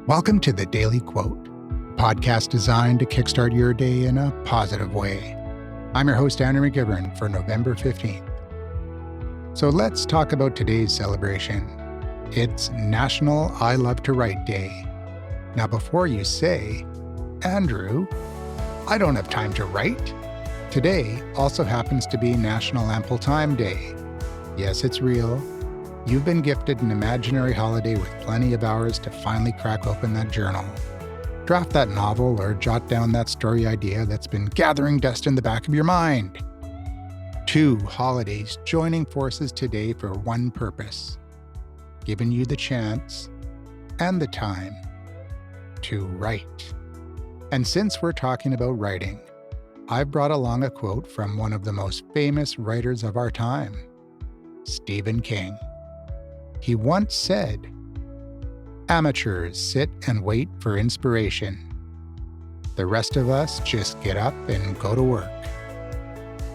Welcome to the Daily Quote, a podcast designed to kickstart your day in a positive way. I'm your host, Andrew McGivern, for November 15th. So let's talk about today's celebration. It's National I Love to Write Day. Now, before you say, Andrew, I don't have time to write, today also happens to be National Ample Time Day. Yes, it's real. You've been gifted an imaginary holiday with plenty of hours to finally crack open that journal. Draft that novel or jot down that story idea that's been gathering dust in the back of your mind. 2 holidays joining forces today for one purpose, giving you the chance and the time to write. And since we're talking about writing, I've brought along a quote from one of the most famous writers of our time, Stephen King. He once said, "Amateurs sit and wait for inspiration. The rest of us just get up and go to work."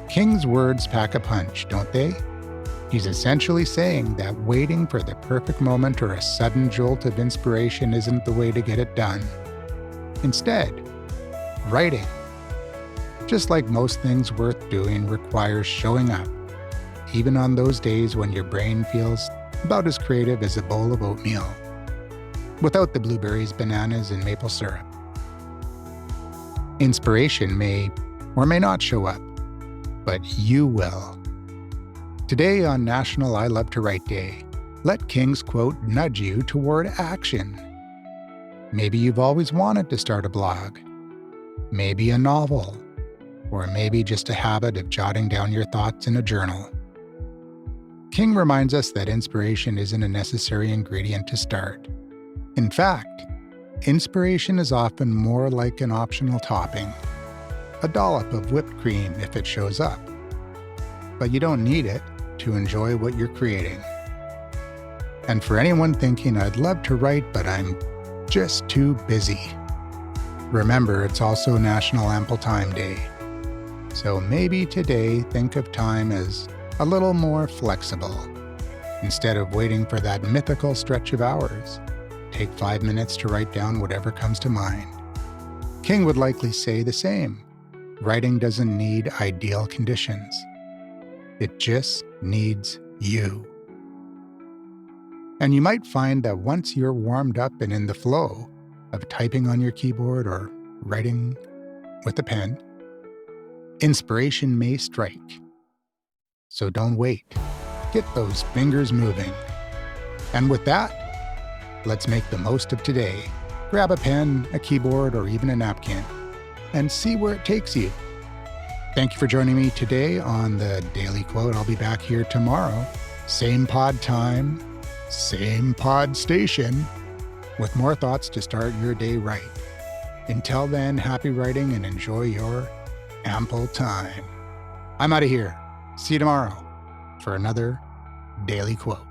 King's words pack a punch, don't they? He's essentially saying that waiting for the perfect moment or a sudden jolt of inspiration isn't the way to get it done. Instead, writing, just like most things worth doing, requires showing up, even on those days when your brain feels about as creative as a bowl of oatmeal, without the blueberries, bananas, and maple syrup. Inspiration may or may not show up, but you will. Today on National I Love to Write Day, let King's quote nudge you toward action. Maybe you've always wanted to start a blog, maybe a novel, or maybe just a habit of jotting down your thoughts in a journal. King reminds us that inspiration isn't a necessary ingredient to start. In fact, inspiration is often more like an optional topping, a dollop of whipped cream if it shows up. But you don't need it to enjoy what you're creating. And for anyone thinking, I'd love to write, but I'm just too busy, remember, it's also National Ample Time Day. So maybe today think of time as a little more flexible. Instead of waiting for that mythical stretch of hours, take 5 minutes to write down whatever comes to mind. King would likely say the same. Writing doesn't need ideal conditions. It just needs you. And you might find that once you're warmed up and in the flow of typing on your keyboard or writing with a pen, inspiration may strike. So don't wait. Get those fingers moving. And with that, let's make the most of today. Grab a pen, a keyboard, or even a napkin, and see where it takes you. Thank you for joining me today on the Daily Quote. I'll be back here tomorrow. Same pod time, same pod station, with more thoughts to start your day right. Until then, happy writing and enjoy your ample time. I'm out of here. See you tomorrow for another Daily Quote.